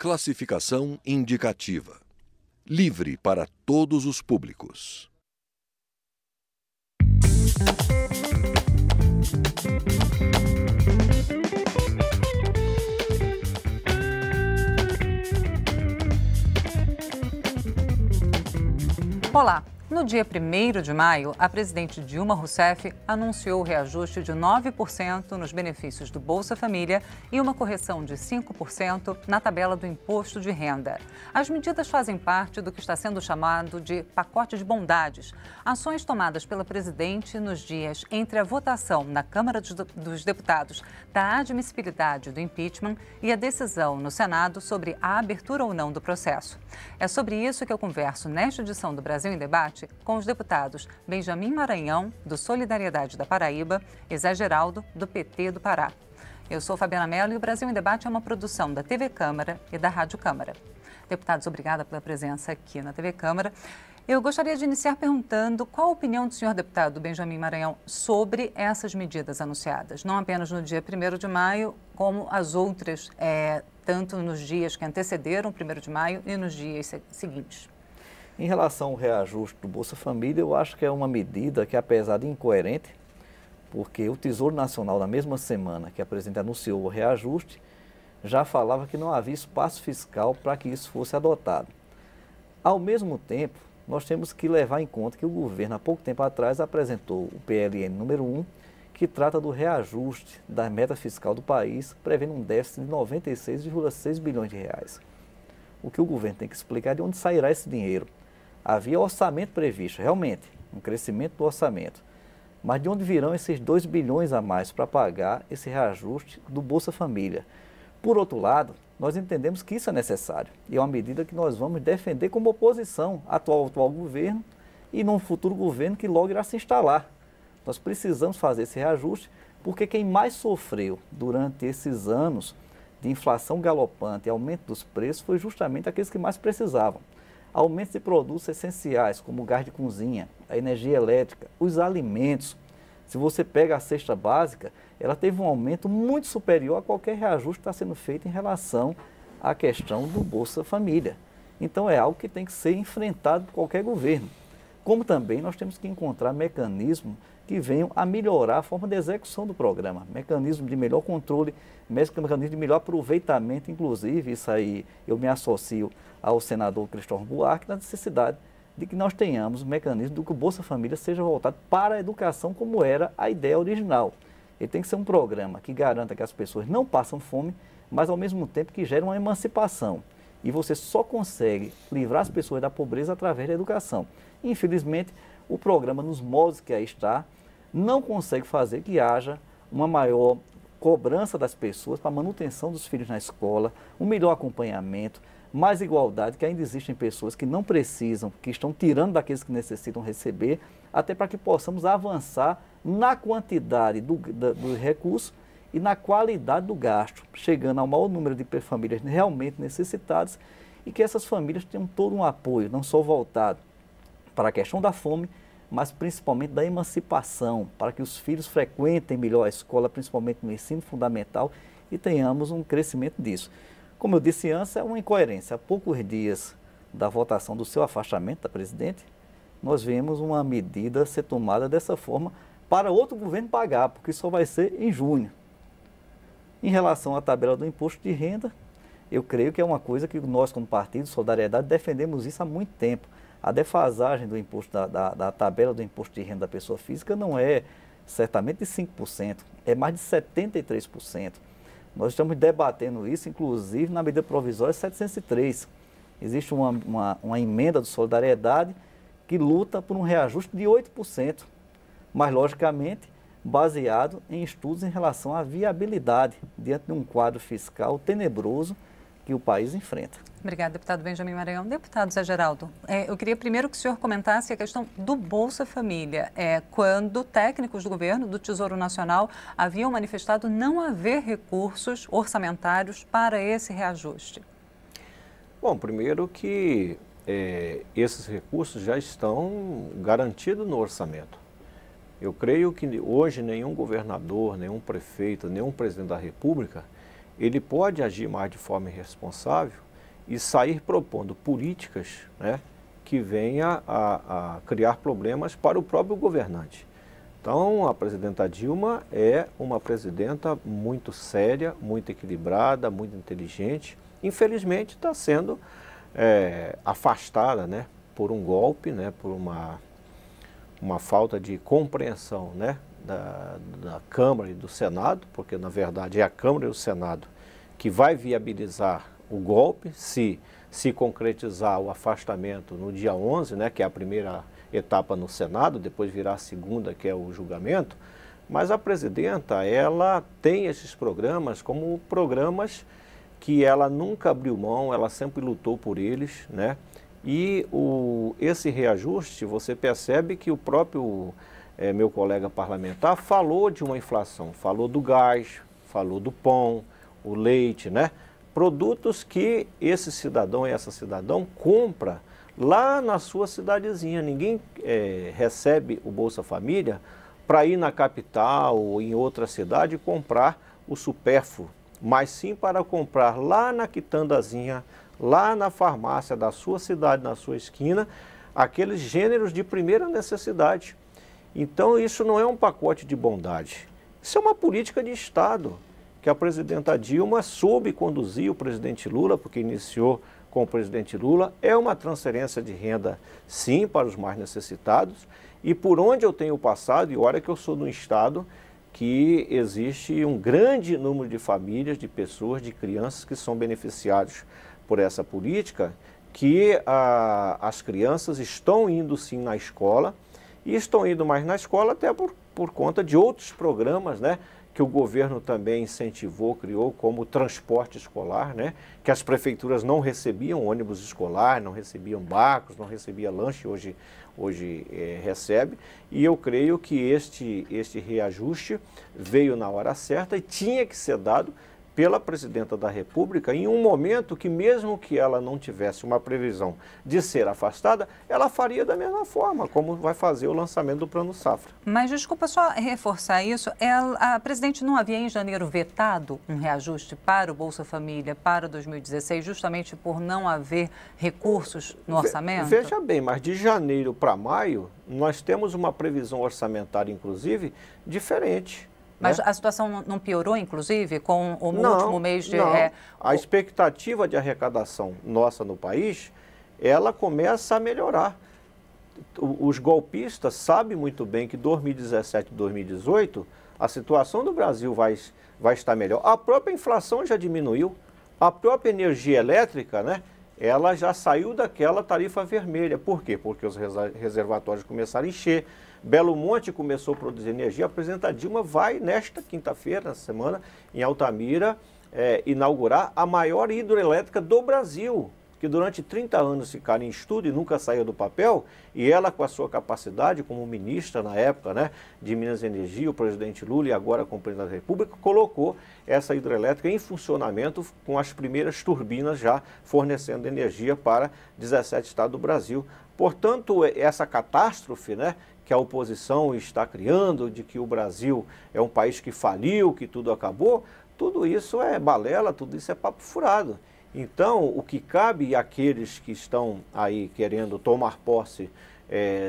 Classificação indicativa. Livre para todos os públicos. Olá! No dia 1º de maio, a presidente Dilma Rousseff anunciou o reajuste de 9% nos benefícios do Bolsa Família e uma correção de 5% na tabela do imposto de renda. As medidas fazem parte do que está sendo chamado de pacote de bondades, ações tomadas pela presidente nos dias entre a votação na Câmara dos Deputados da admissibilidade do impeachment e a decisão no Senado sobre a abertura ou não do processo. É sobre isso que eu converso nesta edição do Brasil em Debate com os deputados Benjamin Maranhão, do Solidariedade da Paraíba, e Zé Geraldo, do PT do Pará. Eu sou Fabiana Mello e o Brasil em Debate é uma produção da TV Câmara e da Rádio Câmara. Deputados, obrigada pela presença aqui na TV Câmara. Eu gostaria de iniciar perguntando qual a opinião do senhor deputado Benjamin Maranhão sobre essas medidas anunciadas, não apenas no dia 1º de maio, como as outras, tanto nos dias que antecederam o 1º de maio e nos dias seguintes. Em relação ao reajuste do Bolsa Família, eu acho que é uma medida que, apesar de incoerente, porque o Tesouro Nacional, na mesma semana que a presidente anunciou o reajuste, já falava que não havia espaço fiscal para que isso fosse adotado. Ao mesmo tempo, nós temos que levar em conta que o governo, há pouco tempo atrás, apresentou o PLN número 1, que trata do reajuste da meta fiscal do país, prevendo um déficit de 96,6 bilhões de reais. O que o governo tem que explicar é de onde sairá esse dinheiro. Havia orçamento previsto, realmente, um crescimento do orçamento. Mas de onde virão esses 2 bilhões a mais para pagar esse reajuste do Bolsa Família? Por outro lado, nós entendemos que isso é necessário e é uma medida que nós vamos defender como oposição ao atual governo e num futuro governo que logo irá se instalar. Nós precisamos fazer esse reajuste porque quem mais sofreu durante esses anos de inflação galopante e aumento dos preços foi justamente aqueles que mais precisavam. Aumentos de produtos essenciais, como o gás de cozinha, a energia elétrica, os alimentos. Se você pega a cesta básica, ela teve um aumento muito superior a qualquer reajuste que está sendo feito em relação à questão do Bolsa Família. Então é algo que tem que ser enfrentado por qualquer governo. Como também nós temos que encontrar mecanismos que venham a melhorar a forma de execução do programa, mecanismo de melhor controle, mecanismo de melhor aproveitamento, inclusive, isso aí eu me associo ao senador Cristóvão Buarque, na necessidade de que nós tenhamos um mecanismo do que o Bolsa Família seja voltado para a educação como era a ideia original. Ele tem que ser um programa que garanta que as pessoas não passam fome, mas ao mesmo tempo que gera uma emancipação. E você só consegue livrar as pessoas da pobreza através da educação. Infelizmente, o programa, nos moldes que aí está, não consegue fazer que haja uma maior cobrança das pessoas para a manutenção dos filhos na escola, um melhor acompanhamento, mais igualdade, que ainda existem pessoas que não precisam, que estão tirando daqueles que necessitam receber, até para que possamos avançar na quantidade do recurso e na qualidade do gasto, chegando ao maior número de famílias realmente necessitadas e que essas famílias tenham todo um apoio, não só voltado para a questão da fome, mas principalmente da emancipação, para que os filhos frequentem melhor a escola, principalmente no ensino fundamental, e tenhamos um crescimento disso. Como eu disse antes, é uma incoerência. Há poucos dias da votação do seu afastamento da presidente, nós vemos uma medida ser tomada dessa forma para outro governo pagar, porque só vai ser em junho. Em relação à tabela do imposto de renda, eu creio que é uma coisa que nós, como Partido Solidariedade, defendemos isso há muito tempo. A defasagem do imposto da tabela do imposto de renda da pessoa física não é certamente de 5%, é mais de 73%. Nós estamos debatendo isso, inclusive, na medida provisória 703. Existe uma emenda do Solidariedade que luta por um reajuste de 8%, mas, logicamente, baseado em estudos em relação à viabilidade diante de um quadro fiscal tenebroso que o país enfrenta. Obrigada, deputado Benjamin Maranhão. Deputado Zé Geraldo, eu queria primeiro que o senhor comentasse a questão do Bolsa Família. Quando técnicos do governo, do Tesouro Nacional, haviam manifestado não haver recursos orçamentários para esse reajuste. Bom, primeiro que esses recursos já estão garantidos no orçamento. Eu creio que hoje nenhum governador, nenhum prefeito, nenhum presidente da República, ele pode agir mais de forma irresponsável e sair propondo políticas, né, que venha a criar problemas para o próprio governante. Então, a presidenta Dilma é uma presidenta muito séria, muito equilibrada, muito inteligente. Infelizmente, está sendo afastada, né, por um golpe, né, por uma falta de compreensão, né, da Câmara e do Senado, porque, na verdade, é a Câmara e o Senado que vai viabilizar o golpe, se concretizar o afastamento no dia 11, né, que é a primeira etapa no Senado, depois virá a segunda, que é o julgamento. Mas a presidenta, ela tem esses programas como programas que ela nunca abriu mão, ela sempre lutou por eles, né? E esse reajuste, você percebe que o próprio meu colega parlamentar falou de uma inflação, falou do gás, falou do pão, o leite, né? Produtos que esse cidadão e essa cidadã compra lá na sua cidadezinha. Ninguém recebe o Bolsa Família para ir na capital ou em outra cidade e comprar o supérfluo, mas sim para comprar lá na quitandazinha, lá na farmácia da sua cidade, na sua esquina, aqueles gêneros de primeira necessidade. Então isso não é um pacote de bondade, isso é uma política de Estado, que a presidenta Dilma soube conduzir o presidente Lula, porque iniciou com o presidente Lula. É uma transferência de renda, sim, para os mais necessitados. E por onde eu tenho passado, e olha que eu sou de um estado que existe um grande número de famílias, de pessoas, de crianças que são beneficiados por essa política, que as crianças estão indo sim na escola, e estão indo mais na escola até por conta de outros programas, né, que o governo também incentivou, criou, como o transporte escolar, né, que as prefeituras não recebiam ônibus escolar, não recebiam barcos, não recebia lanche, hoje recebe. E eu creio que este reajuste veio na hora certa e tinha que ser dado pela presidenta da República em um momento que, mesmo que ela não tivesse uma previsão de ser afastada, ela faria da mesma forma, como vai fazer o lançamento do Plano Safra. Mas, desculpa só reforçar isso, a presidente não havia em janeiro vetado um reajuste para o Bolsa Família para 2016, justamente por não haver recursos no orçamento? Veja bem, mas de janeiro para maio, nós temos uma previsão orçamentária, inclusive, diferente. Mas a situação não piorou, inclusive, com o último mês de... Não. A expectativa de arrecadação nossa no país, ela começa a melhorar. Os golpistas sabem muito bem que 2017 e 2018, a situação do Brasil vai estar melhor. A própria inflação já diminuiu, a própria energia elétrica, né, ela já saiu daquela tarifa vermelha. Por quê? Porque os reservatórios começaram a encher, Belo Monte começou a produzir energia. A presidenta Dilma vai, nesta quinta-feira, nessa semana, em Altamira, inaugurar a maior hidroelétrica do Brasil, que durante 30 anos ficaram em estudo e nunca saiu do papel, e ela, com a sua capacidade como ministra na época, né, de Minas e Energia, o presidente Lula, e agora como presidente da República, colocou essa hidrelétrica em funcionamento com as primeiras turbinas já fornecendo energia para 17 estados do Brasil. Portanto, essa catástrofe, né, que a oposição está criando, de que o Brasil é um país que faliu, que tudo acabou, tudo isso é balela, tudo isso é papo furado. Então, o que cabe àqueles que estão aí querendo tomar posse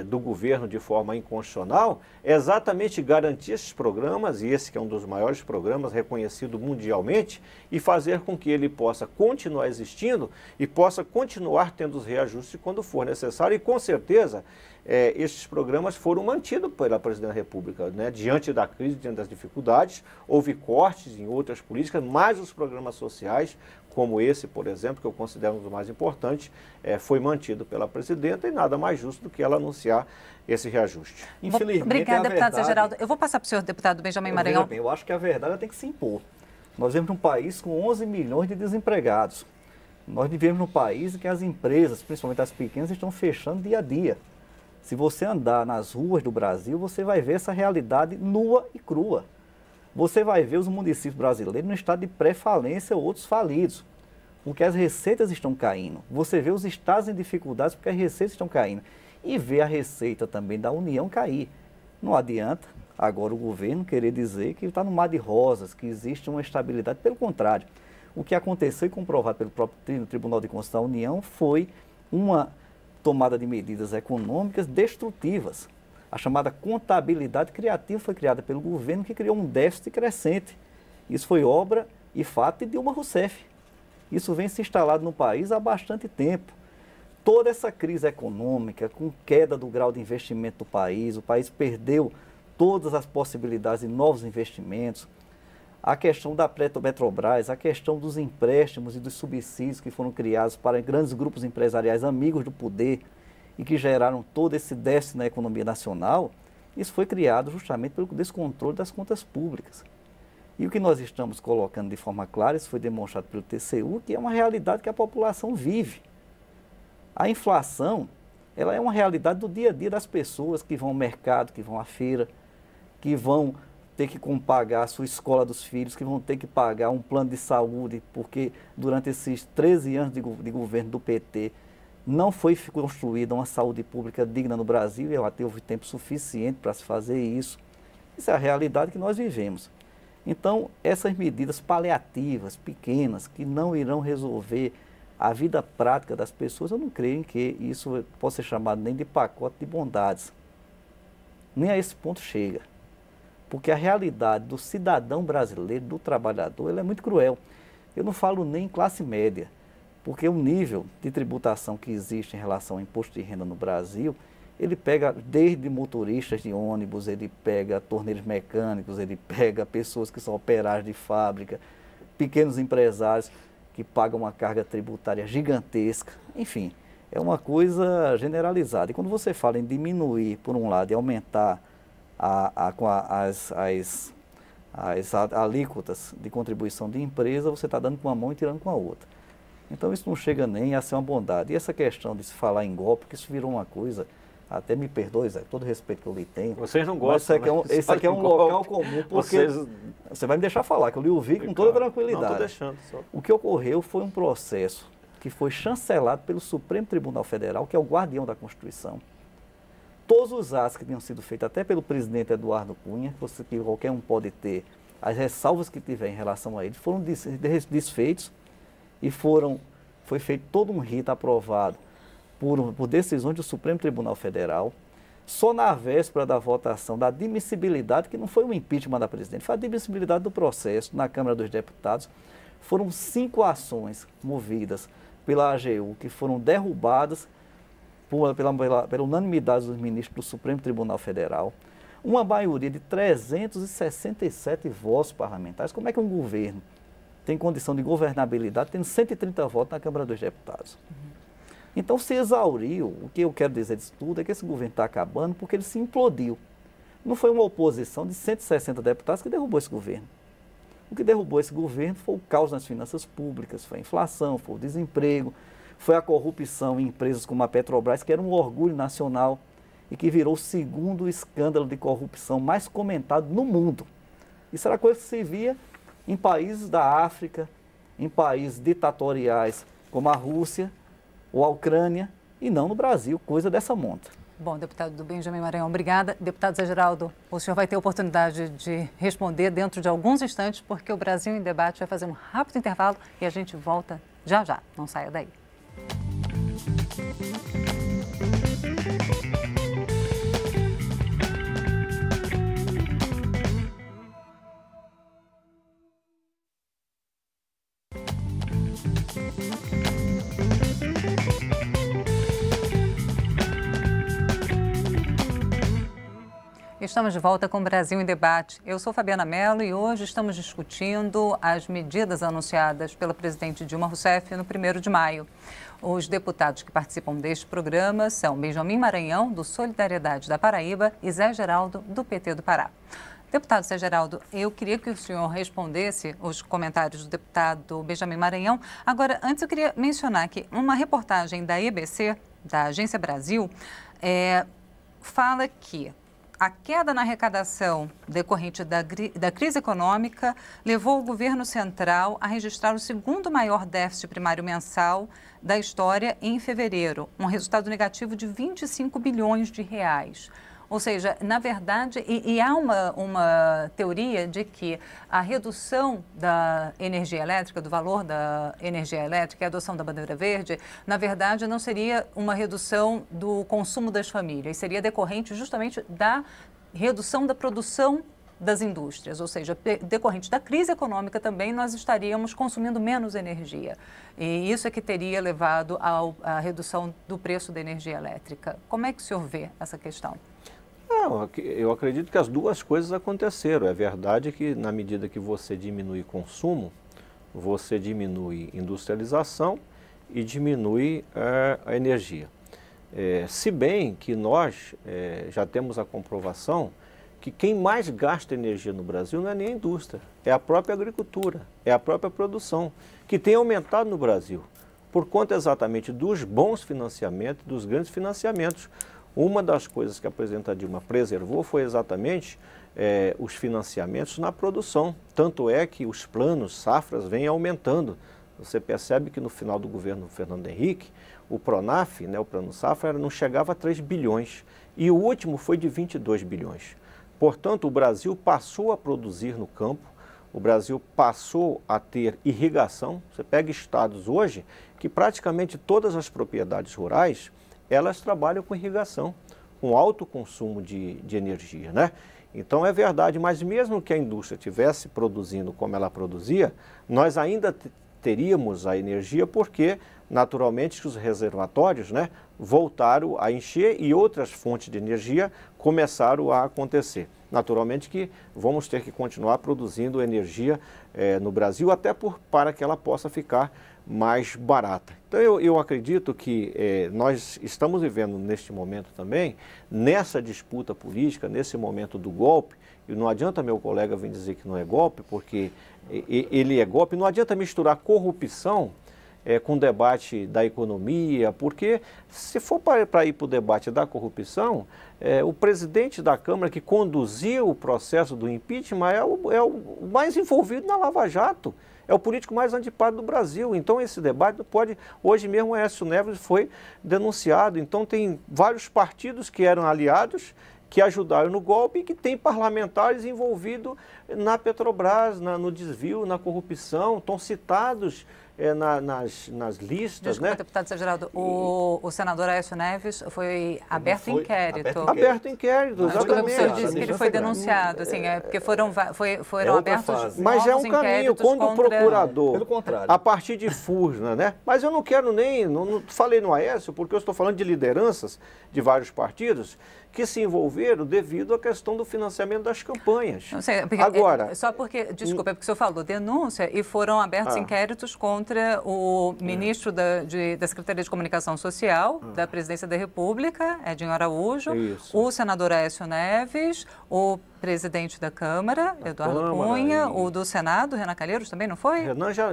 do governo de forma inconstitucional é exatamente garantir esses programas, e esse que é um dos maiores programas reconhecido mundialmente, e fazer com que ele possa continuar existindo e possa continuar tendo os reajustes quando for necessário. E com certeza, esses programas foram mantidos pela presidente da República, né? Diante da crise, diante das dificuldades, houve cortes em outras políticas, mas os programas sociais, como esse, por exemplo, que eu considero um dos mais importantes, foi mantido pela presidenta, e nada mais justo do que ela anunciar esse reajuste. Infelizmente, obrigada, deputado Zé Geraldo. Eu vou passar para o senhor, deputado Benjamin Maranhão. Eu acho que a verdade tem que se impor. Nós vivemos num país com 11 milhões de desempregados. Nós vivemos num país em que as empresas, principalmente as pequenas, estão fechando dia a dia. Se você andar nas ruas do Brasil, você vai ver essa realidade nua e crua. Você vai ver os municípios brasileiros no estado de pré-falência ou outros falidos, porque as receitas estão caindo. Você vê os estados em dificuldades porque as receitas estão caindo. E vê a receita também da União cair. Não adianta agora o governo querer dizer que está no mar de rosas, que existe uma estabilidade. Pelo contrário, O que aconteceu e comprovado pelo próprio Tribunal de Contas da União foi uma tomada de medidas econômicas destrutivas. A chamada contabilidade criativa foi criada pelo governo, que criou um déficit crescente. Isso foi obra e fato de Dilma Rousseff. Isso vem se instalado no país há bastante tempo. Toda essa crise econômica, com queda do grau de investimento do país, o país perdeu todas as possibilidades de novos investimentos, a questão da Petrobras, a questão dos empréstimos e dos subsídios que foram criados para grandes grupos empresariais amigos do poder e que geraram todo esse déficit na economia nacional, isso foi criado justamente pelo descontrole das contas públicas. E o que nós estamos colocando de forma clara, isso foi demonstrado pelo TCU, que é uma realidade que a população vive. A inflação, ela é uma realidade do dia a dia das pessoas que vão ao mercado, que vão à feira, que vão ter que pagar a sua escola dos filhos, que vão ter que pagar um plano de saúde, porque durante esses 13 anos de governo do PT não foi construída uma saúde pública digna no Brasil, e ela teve tempo suficiente para se fazer isso. Isso é a realidade que nós vivemos. Então, essas medidas paliativas, pequenas, que não irão resolver a vida prática das pessoas, eu não creio que isso possa ser chamado nem de pacote de bondades. Nem a esse ponto chega. Porque a realidade do cidadão brasileiro, do trabalhador, ela é muito cruel. Eu não falo nem em classe média, porque o nível de tributação que existe em relação ao imposto de renda no Brasil, ele pega desde motoristas de ônibus, ele pega torneiros mecânicos, ele pega pessoas que são operários de fábrica, pequenos empresários que pagam uma carga tributária gigantesca. Enfim, é uma coisa generalizada. E quando você fala em diminuir, por um lado, e aumentar as alíquotas de contribuição de empresa, você está dando com uma mão e tirando com a outra. Então isso não chega nem a ser uma bondade. E essa questão de se falar em golpe, que isso virou uma coisa, até me perdoe, Zé, todo o respeito que eu lhe tenho. Vocês não gostam, esse aqui é um local comum, porque você vai me deixar falar, que eu lhe ouvi com toda tranquilidade. Não, estou deixando só. O que ocorreu foi um processo que foi chancelado pelo Supremo Tribunal Federal, que é o guardião da Constituição. Todos os atos que tinham sido feitos, até pelo presidente Eduardo Cunha, que qualquer um pode ter, as ressalvas que tiver em relação a ele, foram desfeitos e foi feito todo um rito aprovado por decisões do Supremo Tribunal Federal, só na véspera da votação da admissibilidade, que não foi um impeachment da presidente, foi a admissibilidade do processo na Câmara dos Deputados. Foram 5 ações movidas pela AGU, que foram derrubadas pela unanimidade dos ministros do Supremo Tribunal Federal, uma maioria de 367 votos parlamentares. Como é que um governo tem condição de governabilidade tendo 130 votos na Câmara dos Deputados? Então se exauriu. O que eu quero dizer disso tudo é que esse governo está acabando porque ele se implodiu. Não foi uma oposição de 160 deputados que derrubou esse governo. O que derrubou esse governo foi o caos nas finanças públicas, foi a inflação, foi o desemprego, foi a corrupção em empresas como a Petrobras, que era um orgulho nacional e que virou o segundo escândalo de corrupção mais comentado no mundo. Isso era coisa que se via em países da África, em países ditatoriais como a Rússia ou a Ucrânia, e não no Brasil, coisa dessa monta. Bom, deputado do Benjamin Maranhão, obrigada. Deputado Zé Geraldo, o senhor vai ter a oportunidade de responder dentro de alguns instantes, porque o Brasil em Debate vai fazer um rápido intervalo e a gente volta já já. Não saia daí. Estamos de volta com o Brasil em Debate. Eu sou Fabiana Mello e hoje estamos discutindo as medidas anunciadas pela presidente Dilma Rousseff no 1º de maio. Os deputados que participam deste programa são Benjamin Maranhão, do Solidariedade da Paraíba, e Zé Geraldo, do PT do Pará. Deputado Zé Geraldo, eu queria que o senhor respondesse os comentários do deputado Benjamin Maranhão. Agora, antes eu queria mencionar que uma reportagem da EBC, da Agência Brasil, fala que a queda na arrecadação decorrente da crise econômica levou o governo central a registrar o 2º maior déficit primário mensal da história em fevereiro, um resultado negativo de 25 bilhões de reais. Ou seja, na verdade, e há uma teoria de que a redução da energia elétrica, do valor da energia elétrica e a adoção da bandeira verde, na verdade, não seria uma redução do consumo das famílias, seria decorrente justamente da redução da produção das indústrias, ou seja, decorrente da crise econômica também, nós estaríamos consumindo menos energia. E isso é que teria levado à redução do preço da energia elétrica. Como é que o senhor vê essa questão? Não, eu acredito que as duas coisas aconteceram. É verdade que na medida que você diminui consumo, você diminui industrialização e diminui a energia. Se bem que nós já temos a comprovação que quem mais gasta energia no Brasil não é nem a indústria, é a própria agricultura, é a própria produção, que tem aumentado no Brasil, por conta exatamente dos bons financiamentos, dos grandes financiamentos. Uma das coisas que a presidenta Dilma preservou foi exatamente os financiamentos na produção, tanto é que os planos safras vêm aumentando. Você percebe que no final do governo Fernando Henrique, o Pronaf, né, o Plano Safra, não chegava a 3 bilhões e o último foi de 22 bilhões. Portanto, o Brasil passou a produzir no campo, o Brasil passou a ter irrigação. Você pega estados hoje que praticamente todas as propriedades rurais, elas trabalham com irrigação, com alto consumo de energia, né? Então é verdade, mas mesmo que a indústria estivesse produzindo como ela produzia, nós ainda teríamos a energia porque, naturalmente, os reservatórios, né, voltaram a encher e outras fontes de energia começaram a acontecer. Naturalmente que vamos ter que continuar produzindo energia no Brasil, até para que ela possa ficar mais barata. Então eu acredito que nós estamos vivendo neste momento também, nessa disputa política, nesse momento do golpe, e não adianta meu colega vir dizer que não é golpe, porque ele é golpe, não adianta misturar corrupção com o debate da economia, porque se for para ir para o debate da corrupção, o presidente da Câmara que conduziu o processo do impeachment é o mais envolvido na Lava Jato, é o político mais antipático do Brasil. Então esse debate não pode... Hoje mesmo o Aécio Neves foi denunciado, então tem vários partidos que eram aliados, que ajudaram no golpe e que tem parlamentares envolvidos na Petrobras, no desvio, na corrupção, estão citados nas listas. Desculpa, né? deputado Zé Geraldo, o senador Aécio Neves foi aberto inquérito. Aberto inquérito, exatamente. O senhor disse que ele foi denunciado, assim, porque foram abertos mas é um caminho, quando o procurador, pelo contrário, a partir de Furna, né? Mas eu não quero não falei no Aécio, porque eu estou falando de lideranças de vários partidos que se envolveram devido à questão do financiamento das campanhas. Não sei, porque, agora, só porque, desculpa, é porque o senhor falou denúncia e foram abertos inquéritos contra o ministro da Secretaria de Comunicação Social da Presidência da República, Edinho Araújo, o senador Aécio Neves, o presidente da Câmara, Eduardo Cunha, o do Senado, Renan Calheiros, também não foi? Renan já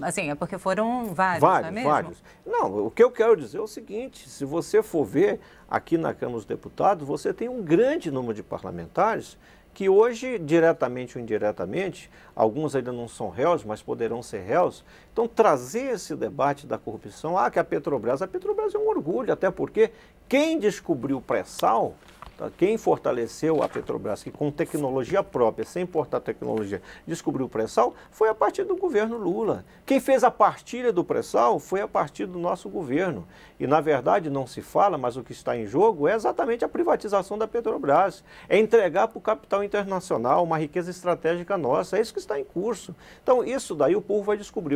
assim, é porque foram vários, não é mesmo? Vários. Não, o que eu quero dizer é o seguinte, se você for ver aqui na Câmara dos Deputados, você tem um grande número de parlamentares que hoje, diretamente ou indiretamente, alguns ainda não são réus, mas poderão ser réus. Então, trazer esse debate da corrupção, que a Petrobras é um orgulho, até porque quem descobriu o pré-sal, quem fortaleceu a Petrobras, que com tecnologia própria, sem importar tecnologia, descobriu o pré-sal, foi a partir do governo Lula. Quem fez a partilha do pré-sal foi a partir do nosso governo. E, na verdade, não se fala, mas o que está em jogo é exatamente a privatização da Petrobras. É entregar para o capital internacional uma riqueza estratégica nossa. É isso que está em curso. Então, isso daí o povo vai descobrir.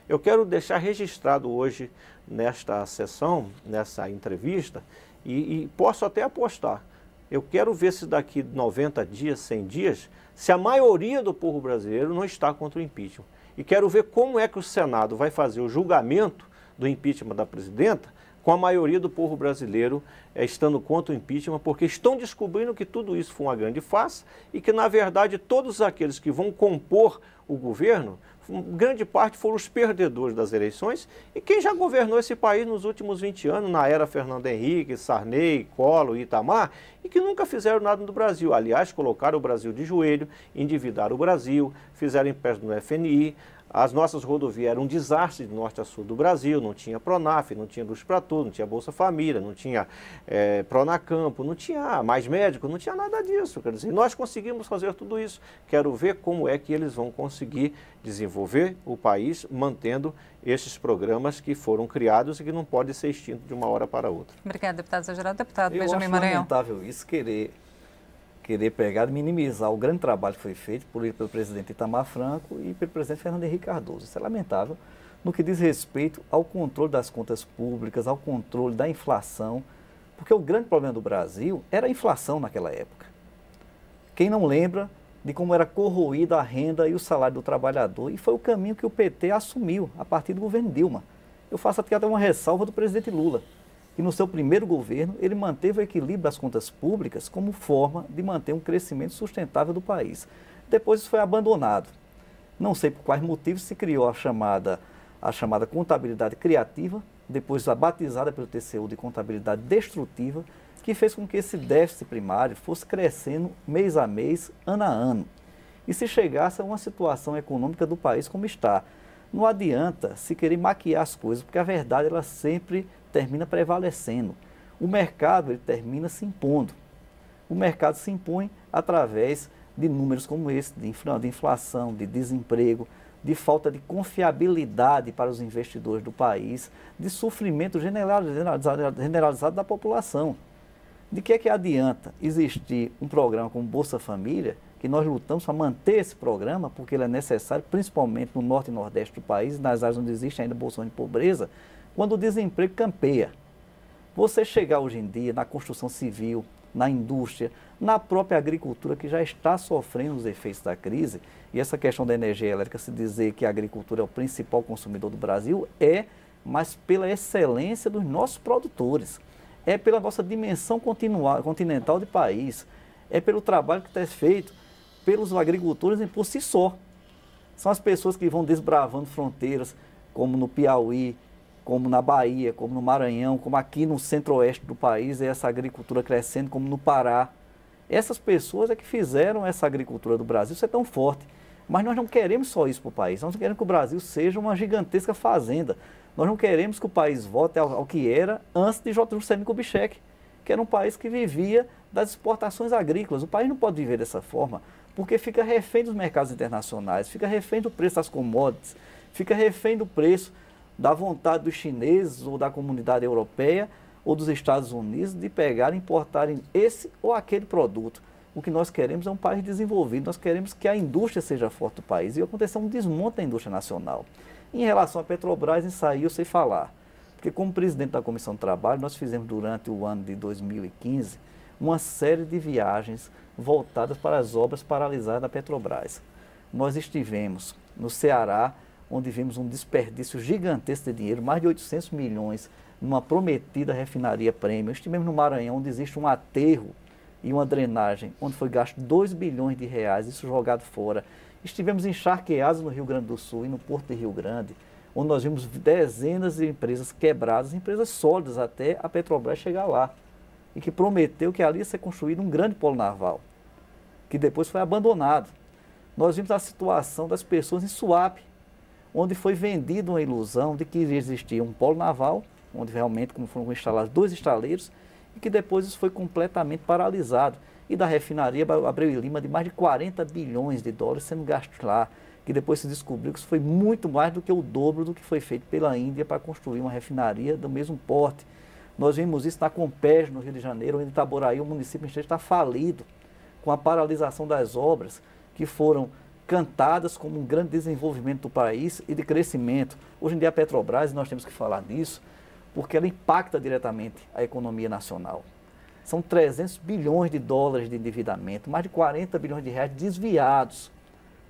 Eu quero deixar registrado hoje, nesta sessão, nessa entrevista, e posso até apostar. Eu quero ver se daqui 90 dias, 100 dias, se a maioria do povo brasileiro não está contra o impeachment. E quero ver como é que o Senado vai fazer o julgamento do impeachment da presidenta com a maioria do povo brasileiro estando contra o impeachment, porque estão descobrindo que tudo isso foi uma grande farsa e que, na verdade, todos aqueles que vão compor o governo, grande parte foram os perdedores das eleições e quem já governou esse país nos últimos 20 anos, na era Fernando Henrique, Sarney, Collor e Itamar, e que nunca fizeram nada no Brasil. Aliás, colocaram o Brasil de joelho, endividaram o Brasil, fizeram empréstimo no FMI, As nossas rodovias eram um desastre de norte a sul do Brasil, não tinha Pronaf, não tinha Luz para Tudo, não tinha Bolsa Família, não tinha Pronacampo, não tinha Mais Médico, não tinha nada disso. Quer dizer, nós conseguimos fazer tudo isso. Quero ver como é que eles vão conseguir desenvolver o país mantendo esses programas que foram criados e que não podem ser extintos de uma hora para outra. Obrigada, deputado exagerado. Deputado Benjamin Maranhão. Eu acho lamentável isso, querer pegar e minimizar o grande trabalho que foi feito pelo presidente Itamar Franco e pelo presidente Fernando Henrique Cardoso. Isso é lamentável no que diz respeito ao controle das contas públicas, ao controle da inflação, porque o grande problema do Brasil era a inflação naquela época. Quem não lembra de como era corroída a renda e o salário do trabalhador, e foi o caminho que o PT assumiu a partir do governo Dilma. Eu faço aqui até uma ressalva do presidente Lula, que no seu primeiro governo ele manteve o equilíbrio das contas públicas como forma de manter um crescimento sustentável do país. Depois isso foi abandonado. Não sei por quais motivos se criou a chamada contabilidade criativa, depois batizada pelo TCU de contabilidade destrutiva, que fez com que esse déficit primário fosse crescendo mês a mês, ano a ano. E se chegasse a uma situação econômica do país como está, não adianta se querer maquiar as coisas, porque a verdade ela sempre termina prevalecendo. O mercado ele termina se impondo. O mercado se impõe através de números como esse, de inflação, de desemprego, de falta de confiabilidade para os investidores do país, de sofrimento generalizado da população. De que adianta existir um programa como Bolsa Família, que nós lutamos para manter esse programa, porque ele é necessário, principalmente no norte e nordeste do país, nas áreas onde existe ainda bolsões de pobreza, quando o desemprego campeia. Você chegar hoje em dia na construção civil, na indústria, na própria agricultura, que já está sofrendo os efeitos da crise, e essa questão da energia elétrica, se dizer que a agricultura é o principal consumidor do Brasil, mas pela excelência dos nossos produtores. É pela nossa dimensão continental de país, é pelo trabalho que está feito pelos agricultores por si só. São as pessoas que vão desbravando fronteiras, como no Piauí, como na Bahia, como no Maranhão, como aqui no centro-oeste do país, essa agricultura crescendo, como no Pará. Essas pessoas é que fizeram essa agricultura do Brasil ser tão forte. Mas nós não queremos só isso para o país, nós queremos que o Brasil seja uma gigantesca fazenda. Nós não queremos que o país volte ao que era antes de Juscelino Kubitschek, que era um país que vivia das exportações agrícolas. O país não pode viver dessa forma, porque fica refém dos mercados internacionais, fica refém do preço das commodities, fica refém do preço da vontade dos chineses ou da comunidade europeia ou dos Estados Unidos de pegarem e importarem esse ou aquele produto. O que nós queremos é um país desenvolvido, nós queremos que a indústria seja forte do país e acontecer um desmonte da indústria nacional. Em relação à Petrobras, isso aí eu sei falar, porque como presidente da Comissão de Trabalho, nós fizemos durante o ano de 2015 uma série de viagens voltadas para as obras paralisadas da Petrobras. Nós estivemos no Ceará, onde vimos um desperdício gigantesco de dinheiro, mais de 800 milhões, numa prometida refinaria Premium. Estivemos no Maranhão, onde existe um aterro e uma drenagem, onde foi gasto 2 bilhões de reais, isso jogado fora. Estivemos encharqueados no Rio Grande do Sul e no Porto de Rio Grande, onde nós vimos dezenas de empresas quebradas, empresas sólidas até a Petrobras chegar lá, e que prometeu que ali ia ser construído um grande polo naval, que depois foi abandonado. Nós vimos a situação das pessoas em Suape, onde foi vendida uma ilusão de que existia um polo naval, onde realmente como foram instalados 2 estaleiros, e que depois isso foi completamente paralisado. E da refinaria Abreu e Lima de mais de 40 bilhões de dólares sendo gastos lá, que depois se descobriu que isso foi muito mais do que o dobro do que foi feito pela Índia para construir uma refinaria do mesmo porte. Nós vimos isso na Compes, no Rio de Janeiro, onde Itaboraí, o município está falido, com a paralisação das obras que foram cantadas como um grande desenvolvimento do país e de crescimento. Hoje em dia a Petrobras, nós temos que falar disso, porque ela impacta diretamente a economia nacional. São 300 bilhões de dólares de endividamento, mais de 40 bilhões de reais desviados.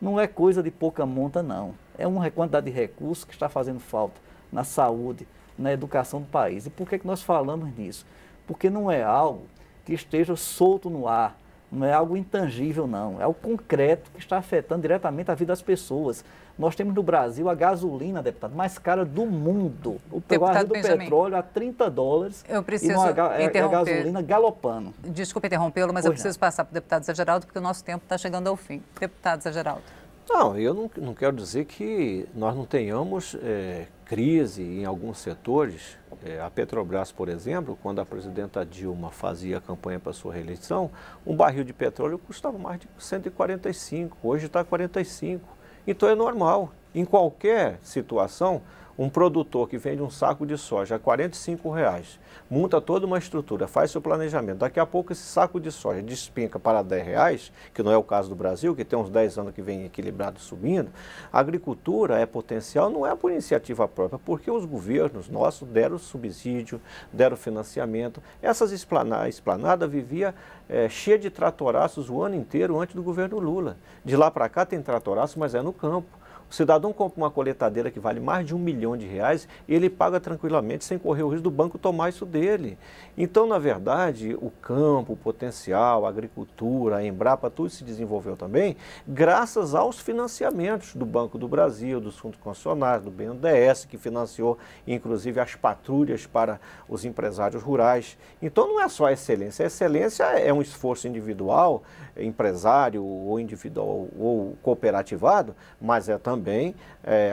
Não é coisa de pouca monta, não. É uma quantidade de recursos que está fazendo falta na saúde, na educação do país. E por que nós falamos nisso? Porque não é algo que esteja solto no ar, não é algo intangível, não. É algo concreto que está afetando diretamente a vida das pessoas. Nós temos no Brasil a gasolina, deputado, mais cara do mundo. O barril do petróleo a $30 eu preciso e a gasolina galopando. Desculpe interrompê-lo, mas eu preciso passar para o deputado Zé Geraldo, porque o nosso tempo está chegando ao fim. Deputado Zé Geraldo. Não, eu não quero dizer que nós não tenhamos crise em alguns setores. A Petrobras, por exemplo, quando a presidenta Dilma fazia a campanha para sua reeleição, um barril de petróleo custava mais de 145, hoje está 45. Então é normal, em qualquer situação, um produtor que vende um saco de soja a R$45, monta toda uma estrutura, faz seu planejamento, daqui a pouco esse saco de soja despenca para R$10, que não é o caso do Brasil, que tem uns 10 anos que vem equilibrado subindo. A agricultura é potencial, não é por iniciativa própria, porque os governos nossos deram subsídio, deram financiamento. Essas esplanadas vivia cheia de tratoraços o ano inteiro antes do governo Lula. De lá para cá tem tratoraço, mas é no campo. O cidadão compra uma coletadeira que vale mais de R$1 milhão e ele paga tranquilamente sem correr o risco do banco tomar isso dele. Então, na verdade, o campo, o potencial, a agricultura, a Embrapa, tudo se desenvolveu também graças aos financiamentos do Banco do Brasil, dos fundos concessionários, do BNDES, que financiou inclusive as patrulhas para os empresários rurais. Então, não é só a excelência é um esforço individual, empresário ou individual ou cooperativado, mas é também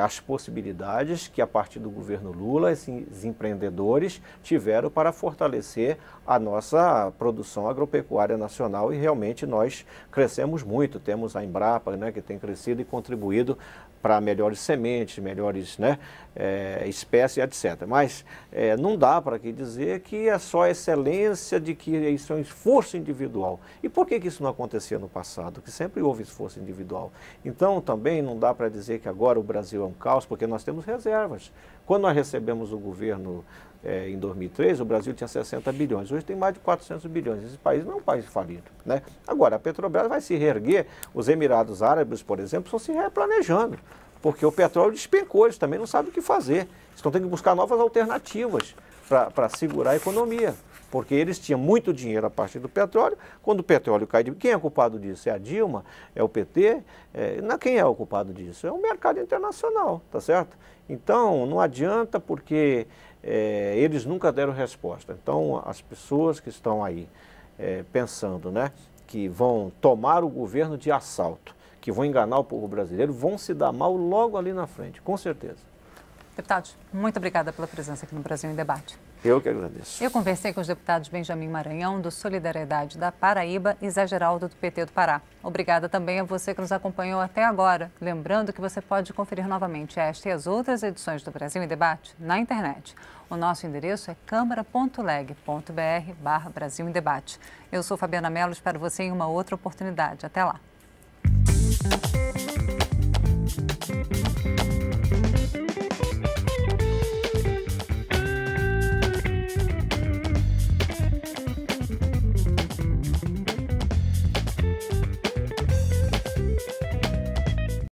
as possibilidades que a partir do governo Lula esses empreendedores tiveram para fortalecer a nossa produção agropecuária nacional e realmente nós crescemos muito. Temos a Embrapa, né, que tem crescido e contribuído para melhores sementes, melhores espécies, etc. Mas não dá para dizer que é só excelência, de que isso é um esforço individual. E por que isso não acontecia no passado? Que sempre houve esforço individual. Então também não dá para dizer que agora o Brasil é um caos, porque nós temos reservas. Quando nós recebemos o governo em 2003, o Brasil tinha 60 bilhões, hoje tem mais de 400 bilhões. Esse país não é um país falido, né? Agora, a Petrobras vai se reerguer, os Emirados Árabes, por exemplo, estão se replanejando, porque o petróleo despencou, eles também não sabem o que fazer. Então tem que buscar novas alternativas para segurar a economia, porque eles tinham muito dinheiro a partir do petróleo. Quando o petróleo cai, quem é culpado disso? É a Dilma? É o PT? Quem é o culpado disso? É o mercado internacional, tá certo? Então, não adianta, porque eles nunca deram resposta. Então, as pessoas que estão aí pensando, né, que vão tomar o governo de assalto, que vão enganar o povo brasileiro, vão se dar mal logo ali na frente, com certeza. Deputados, muito obrigada pela presença aqui no Brasil em Debate. Eu que agradeço. Eu conversei com os deputados Benjamin Maranhão, do Solidariedade da Paraíba, e Zé Geraldo, do PT do Pará. Obrigada também a você que nos acompanhou até agora. Lembrando que você pode conferir novamente esta e as outras edições do Brasil em Debate na internet. O nosso endereço é câmara.leg.br/Brasil em Debate. Eu sou Fabiana Mello, espero você em uma outra oportunidade. Até lá.